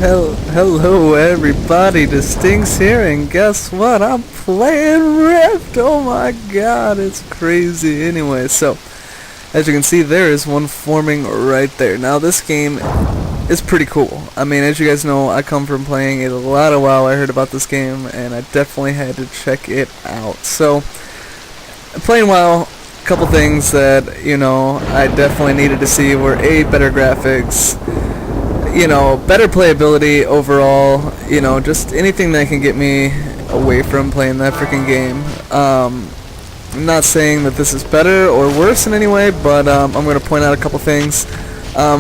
Hello everybody, Distincts here, and guess what? I'm playing Rift! Oh my god, it's crazy. Anyway, so, as you can see, there is one forming right there. Now, this game is pretty cool. I mean, as you guys know, I come from playing it a lot of WoW. I heard about this game, and I definitely had to check it out. So, playing WoW, a couple things that, you know, I definitely needed to see were A, better graphics, you know, better playability overall, you know, just anything that can get me away from playing that freaking game. I'm not saying that this is better or worse in any way, but I'm going to point out a couple things. I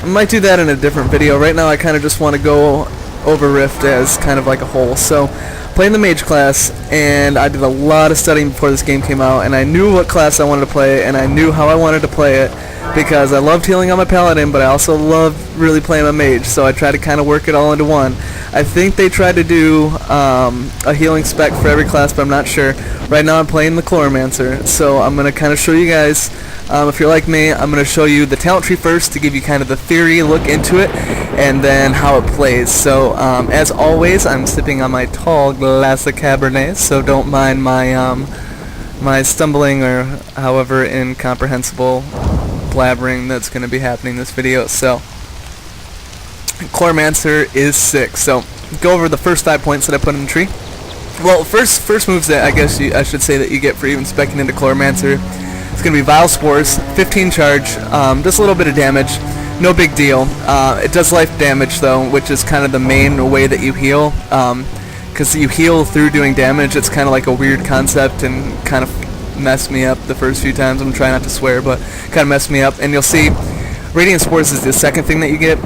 might do that in a different video. Right now I kind of just want to go over Rift as kind of like a whole. So, playing the mage class, and I did a lot of studying before this game came out, and I knew what class I wanted to play, and I knew how I wanted to play it, because I loved healing on my paladin, but I also loved really playing my mage, so I tried to kind of work it all into one. I think they tried to do a healing spec for every class, but I'm not sure. Right now I'm playing the Chloromancer, so I'm going to kind of show you guys, if you're like me, I'm going to show you the talent tree first to give you kind of the theory look into it, and then how it plays. So, as always, I'm sipping on my tall glass of Cabernet, so don't mind my, my stumbling or however incomprehensible blabbering that's going to be happening in this video. So, Chloromancer is sick. So, go over the first 5 points that I put in the tree. Well, first moves that I guess I should say that you get for even speccing into Chloromancer. It's going to be Vile Spores, 15 charge, just a little bit of damage, no big deal. It does life damage though, which is kind of the main way that you heal, because you heal through doing damage. It's kind of like a weird concept and kind of messed me up the first few times. I'm trying not to swear, but kind of messed me up. And you'll see Radiant Spores is the second thing that you get,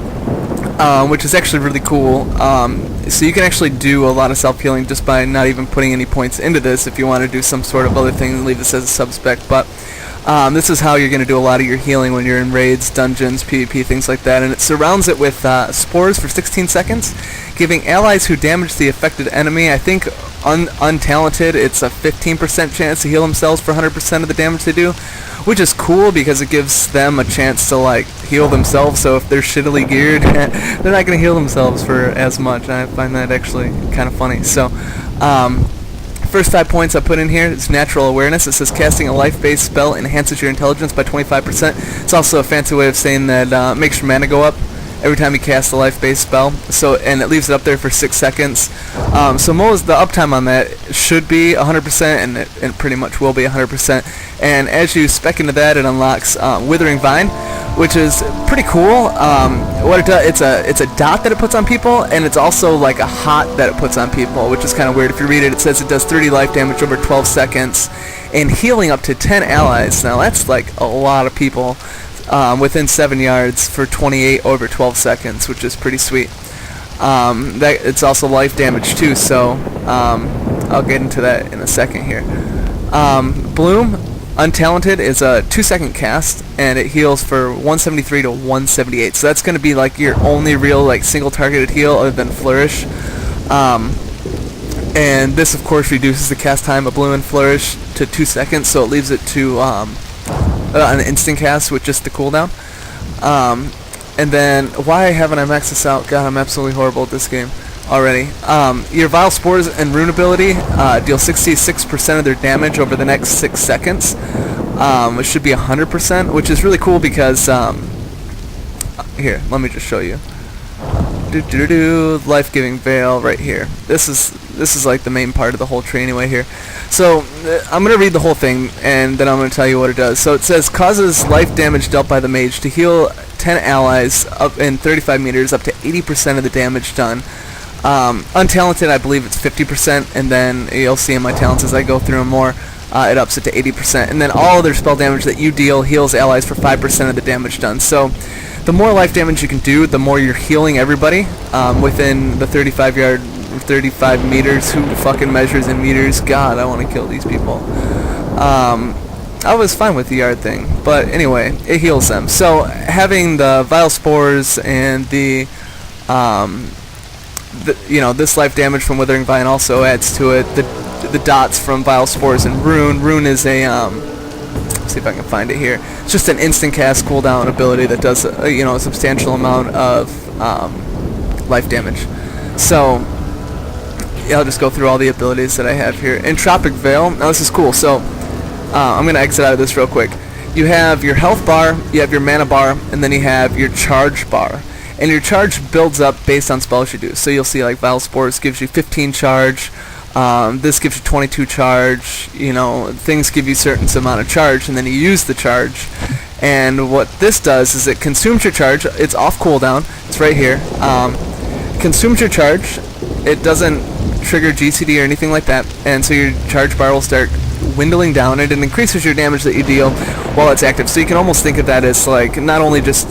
which is actually really cool. So you can actually do a lot of self-healing just by not even putting any points into this if you want to do some sort of other thing and leave this as a sub-spec. But this is how you're going to do a lot of your healing when you're in raids, dungeons, PvP, things like that. And it surrounds it with spores for 16 seconds, giving allies who damage the affected enemy, I think untalented, it's a 15% chance to heal themselves for 100% of the damage they do, which is cool because it gives them a chance to like heal themselves. So if they're shittily geared, they're not going to heal themselves for as much. I find that actually kind of funny. So, first 5 points I put in here is natural awareness. It says casting a life-based spell enhances your intelligence by 25%. It's also a fancy way of saying that makes your mana go up every time you cast a life-based spell. So, and it leaves it up there for 6 seconds. So the uptime on that should be 100%, and it pretty much will be 100%. And as you spec into that, it unlocks Withering Vine, which is pretty cool. What it does, it's a dot that it puts on people, and it's also like a hot that it puts on people, which is kind of weird. If you read it, it says it does 30 life damage over 12 seconds, and healing up to 10 allies. Now that's like a lot of people within 7 yards for 28 over 12 seconds, which is pretty sweet. That it's also life damage too, so I'll get into that in a second here. Bloom Untalented is a 2-second cast, and it heals for 173 to 178. So that's going to be like your only real like single targeted heal other than Flourish. And this of course reduces the cast time of Bloom and Flourish to 2 seconds, so it leaves it to an instant cast with just the cooldown. And then why haven't I maxed this out? God, I'm absolutely horrible at this game already. Your Vile Spores and Rune ability deal 66% of their damage over the next 6 seconds, which should be 100%, which is really cool because here, let me just show you. Life-giving Veil right here. This is like the main part of the whole tree anyway here. So I'm going to read the whole thing, and then I'm going to tell you what it does. So it says, causes life damage dealt by the mage to heal 10 allies up in 35 meters up to 80% of the damage done. Untalented, I believe it's 50%, and then you'll see in my talents as I go through them more, it ups it to 80%. And then all other spell damage that you deal heals allies for 5% of the damage done. So the more life damage you can do, the more you're healing everybody within the 35 meters. Who fucking measures in meters? God, I want to kill these people. I was fine with the yard thing, but anyway, it heals them. So having the Vile Spores and the you know, this life damage from Withering Vine also adds to it. The dots from Vile Spores and Rune. Rune is a let's see if I can find it here. It's just an instant cast cooldown ability that does you know, a substantial amount of life damage. So yeah, I'll just go through all the abilities that I have here. Entropic Veil. Now this is cool. So I'm going to exit out of this real quick. You have your health bar, you have your mana bar, and then you have your charge bar. And your charge builds up based on spells you do. So you'll see like Vile Spores gives you 15 charge. This gives you 22 charge. You know, things give you a certain amount of charge, and then you use the charge. And what this does is it consumes your charge. It's off cooldown. It's right here. Consumes your charge. It doesn't trigger GCD or anything like that. And so your charge bar will start dwindling down, and it increases your damage that you deal while it's active. So you can almost think of that as like not only just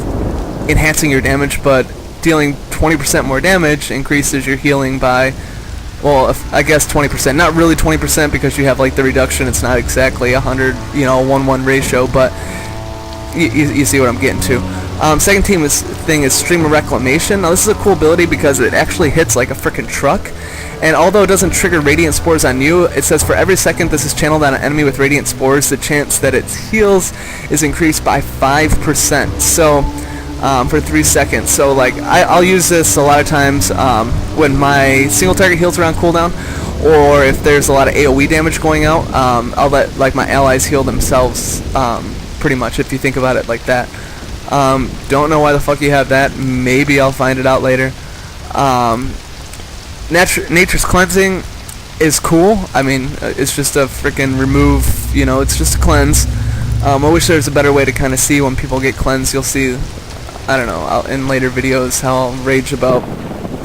enhancing your damage, but dealing 20% more damage increases your healing by, well, I guess 20%. Not really 20% because you have like the reduction. It's not exactly 100, you know, 1-1 ratio, but you see what I'm getting to. Second thing is Stream of Reclamation. Now this is a cool ability because it actually hits like a frickin' truck. And although it doesn't trigger Radiant Spores on you, it says for every second this is channeled on an enemy with Radiant Spores, the chance that it heals is increased by 5%. So for 3 seconds. So like I'll use this a lot of times when my single target heals around cooldown, or if there's a lot of AoE damage going out, I'll let like my allies heal themselves, pretty much, if you think about it like that. Don't know why the fuck you have that. Maybe I'll find it out later. Nature's Cleansing is cool. I mean, it's just a freaking remove, you know, it's just a cleanse. I wish there was a better way to kind of see when people get cleansed. You'll see, I don't know, in later videos how I'll rage about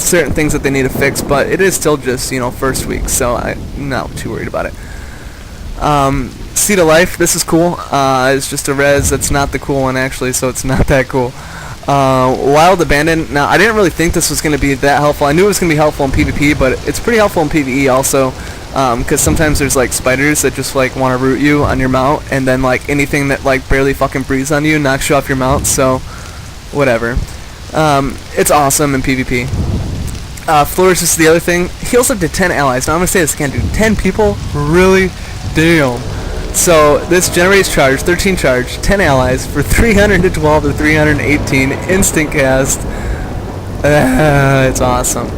certain things that they need to fix, but it is still just, you know, first week, so I'm not too worried about it. Seed of Life, this is cool. It's just a res. That's not the cool one actually, so it's not that cool. Wild Abandon. Now I didn't really think this was going to be that helpful. I knew it was going to be helpful in PvP, but it's pretty helpful in PvE also, because sometimes there's like spiders that just like want to root you on your mount, and then like anything that like barely fucking breathes on you knocks you off your mount. So whatever. It's awesome in PvP. Flourish is the other thing. Heals up to 10 allies. Now I'm going to say this again, dude. 10 people? Really? Damn. So this generates charge, 13 charge, 10 allies for 312 to 318 instant cast. It's awesome.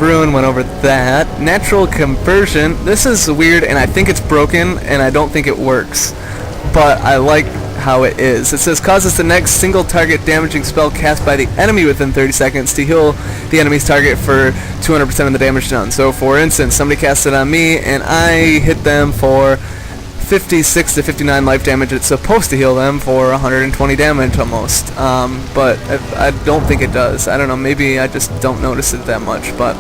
Ruin went over that. Natural Conversion. This is weird, and I think it's broken, and I don't think it works. But I like how it is. It says causes the next single target damaging spell cast by the enemy within 30 seconds to heal the enemy's target for 200% of the damage done. So for instance, somebody casts it on me, and I hit them for 56 to 59 life damage. It's supposed to heal them for 120 damage almost, but I don't think it does. I don't know, maybe I just don't notice it that much, but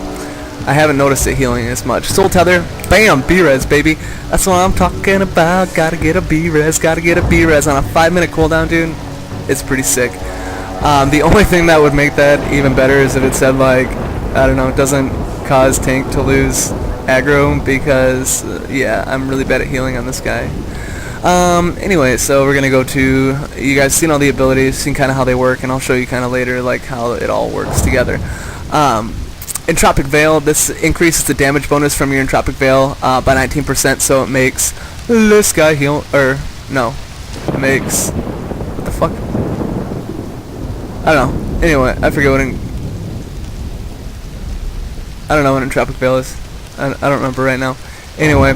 I haven't noticed it healing as much. Soul Tether, bam, B-Res, baby. That's what I'm talking about. Gotta get a B-Res, gotta get a B-Res on a 5-minute cooldown, dude. It's pretty sick. The only thing that would make that even better is if it said, like, I don't know, it doesn't cause tank to lose aggro, because yeah, I'm really bad at healing on this guy. Anyway, so we're gonna go to, you guys seen all the abilities, seen kind of how they work, and I'll show you kind of later like how it all works together. Entropic Veil, this increases the damage bonus from your Entropic Veil by 19%, so it makes this guy heal, or no, it makes, what the fuck, I don't know. Anyway, I forget what I don't know what Entropic Veil is. I don't remember right now. Anyway,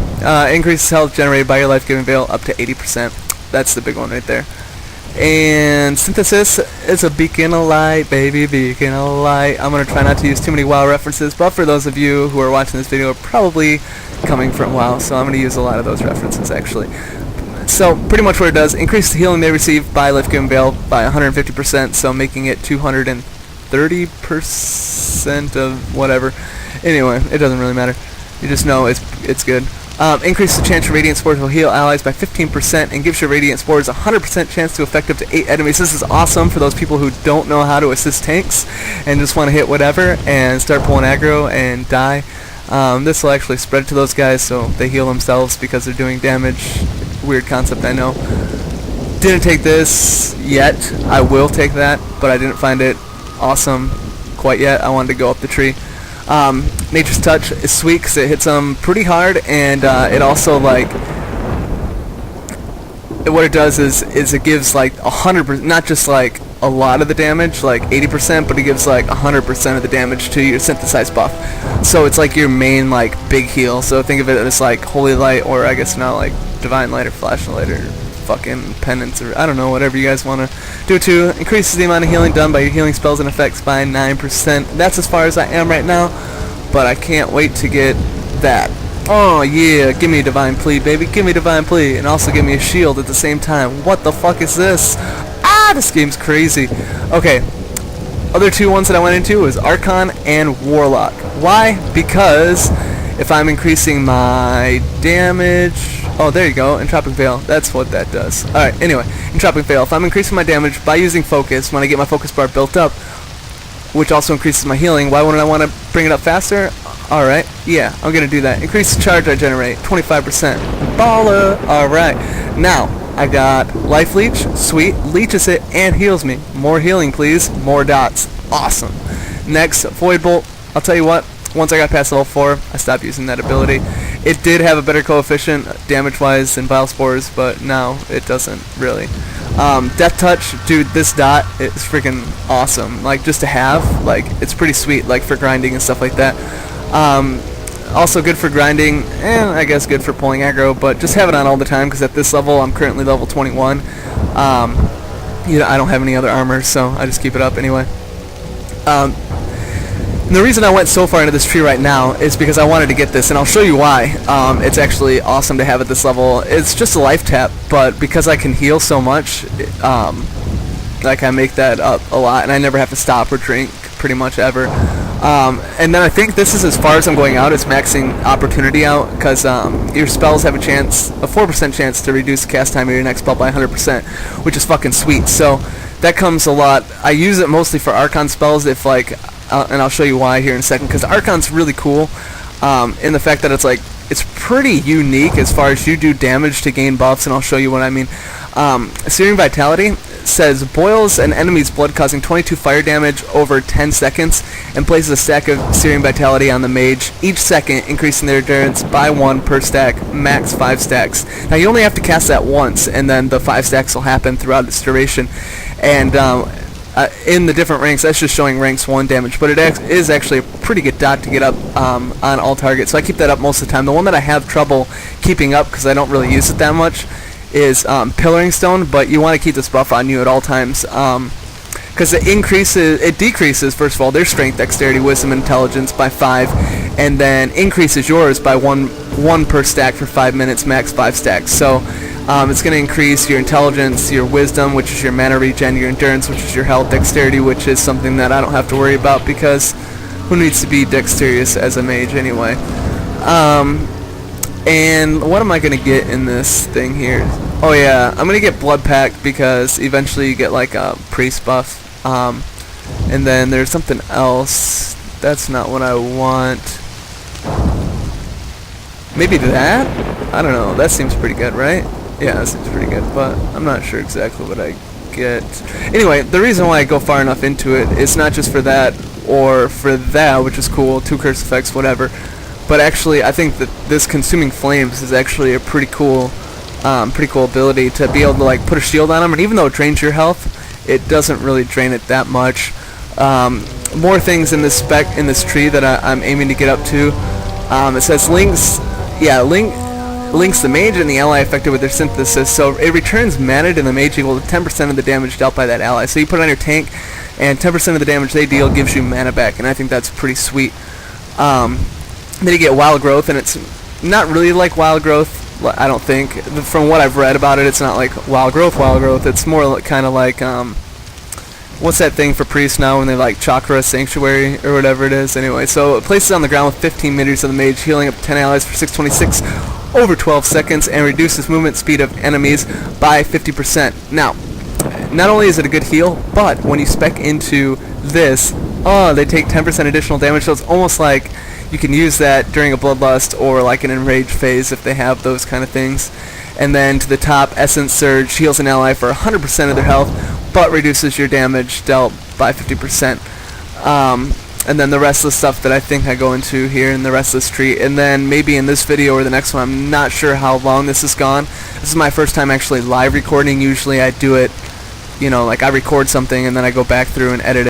increases health generated by your life-giving veil up to 80%. That's the big one right there. And Synthesis is a beacon of light, baby, beacon of light. I'm going to try not to use too many WoW references, but for those of you who are watching this video are probably coming from WoW, so I'm going to use a lot of those references actually. So pretty much what it does, increase the healing they receive by life-giving veil by 150%, so making it 230% of whatever. Anyway, it doesn't really matter. You just know it's good. Increases the chance your Radiant Spores will heal allies by 15% and gives your Radiant Spores a 100% chance to affect up to 8 enemies. This is awesome for those people who don't know how to assist tanks and just want to hit whatever and start pulling aggro and die. This will actually spread to those guys so they heal themselves because they're doing damage. Weird concept, I know. Didn't take this yet. I will take that, but I didn't find it awesome quite yet. I wanted to go up the tree. Nature's Touch is sweet because it hits them pretty hard, and it also, like, what it does is it gives like 100%, not just like a lot of the damage, like 80%, but he gives like 100% of the damage to your synthesized buff. So it's like your main like big heal. So think of it as like Holy Light, or I guess now like Divine Light or Flashlight or fucking Penance, or I don't know, whatever you guys want to do to. Increases the amount of healing done by your healing spells and effects by 9%. That's as far as I am right now, but I can't wait to get that. Oh yeah, give me a Divine Plea, baby, give me Divine Plea, and also give me a shield at the same time. What the fuck is this? Ah, this game's crazy. Okay, other two ones that I went into was Archon and Warlock. Why? Because if I'm increasing my damage... Oh, there you go, Entropic Veil. That's what that does. Alright, anyway, Entropic Veil. If I'm increasing my damage by using Focus, when I get my Focus bar built up, which also increases my healing, why wouldn't I want to bring it up faster? Alright, yeah, I'm going to do that. Increase the charge I generate, 25%. Baller! Alright, now, I got Life Leech. Sweet. Leeches it and heals me. More healing, please. More dots. Awesome. Next, Void Bolt. I'll tell you what, once I got past level 4, I stopped using that ability. It did have a better coefficient damage-wise than Vile Spores, but now it doesn't really. Death Touch, dude, this dot is freaking awesome. Like, just to have, like, it's pretty sweet, like, for grinding and stuff like that. Also good for grinding, and I guess good for pulling aggro, but just have it on all the time, because at this level, I'm currently level 21. You know, I don't have any other armor, so I just keep it up anyway. And the reason I went so far into this tree right now is because I wanted to get this, and I'll show you why. It's actually awesome to have at this level. It's just a life tap, but because I can heal so much, like I make that up a lot, and I never have to stop or drink pretty much ever. And then I think this is as far as I'm going out. It's maxing opportunity out, because your spells have a 4% chance to reduce the cast time of your next spell by 100%, which is fucking sweet. So that comes a lot. I use it mostly for Archon spells, if like, and I'll show you why here in a second, because Archon's really cool in the fact that it's like, it's pretty unique as far as you do damage to gain buffs, and I'll show you what I mean. Searing Vitality says boils an enemy's blood, causing 22 fire damage over 10 seconds, and places a stack of Searing Vitality on the mage each second, increasing their endurance by 1 per stack, max 5 stacks. Now you only have to cast that once, and then the 5 stacks will happen throughout its duration. And in the different ranks, that's just showing ranks 1 damage, but it is actually a pretty good dot to get up on all targets, so I keep that up most of the time. The one that I have trouble keeping up, because I don't really use it that much, is Pillaring Stone, but you want to keep this buff on you at all times, because it decreases, first of all, their strength, dexterity, wisdom, and intelligence by 5, and then increases yours by 1 per stack for 5 minutes, max 5 stacks. So it's going to increase your intelligence, your wisdom, which is your mana regen, your endurance, which is your health, dexterity, which is something that I don't have to worry about, because who needs to be dexterous as a mage anyway? And what am I going to get in this thing here? Oh yeah, I'm going to get Blood Pact, because eventually you get like a priest buff. And then there's something else. That's not what I want. Maybe that? I don't know. That seems pretty good, right? Yeah, that seems pretty good, but I'm not sure exactly what I get. Anyway, the reason why I go far enough into it is not just for that or for that, which is cool, 2 curse effects, whatever, but actually I think that this Consuming Flames is actually a pretty cool ability to be able to like put a shield on them, and even though it drains your health, it doesn't really drain it that much. More things in this tree that I'm aiming to get up to. It says links the mage and the ally affected with their synthesis, so it returns mana to the mage equal to 10% of the damage dealt by that ally. So you put it on your tank, and 10% of the damage they deal gives you mana back, and I think that's pretty sweet. Then you get Wild Growth, and it's not really like Wild Growth, I don't think. From what I've read about it, it's not like Wild Growth. It's more kind of like, what's that thing for priests now when they like Chakra Sanctuary or whatever it is? Anyway, so it places on the ground with 15 meters of the mage, healing up to 10 allies for 626 over 12 seconds, and reduces movement speed of enemies by 50%. Now, not only is it a good heal, but when you spec into this, they take 10% additional damage, so it's almost like you can use that during a Bloodlust or like an Enraged phase if they have those kind of things. And then to the top, Essence Surge heals an ally for 100% of their health, but reduces your damage dealt by 50%. And then the rest of the stuff that I think I go into here in the rest of this tree, and then maybe in this video or the next one, I'm not sure how long this has gone. This is my first time actually live recording. Usually I do it you know, like I record something and then I go back through and edit it.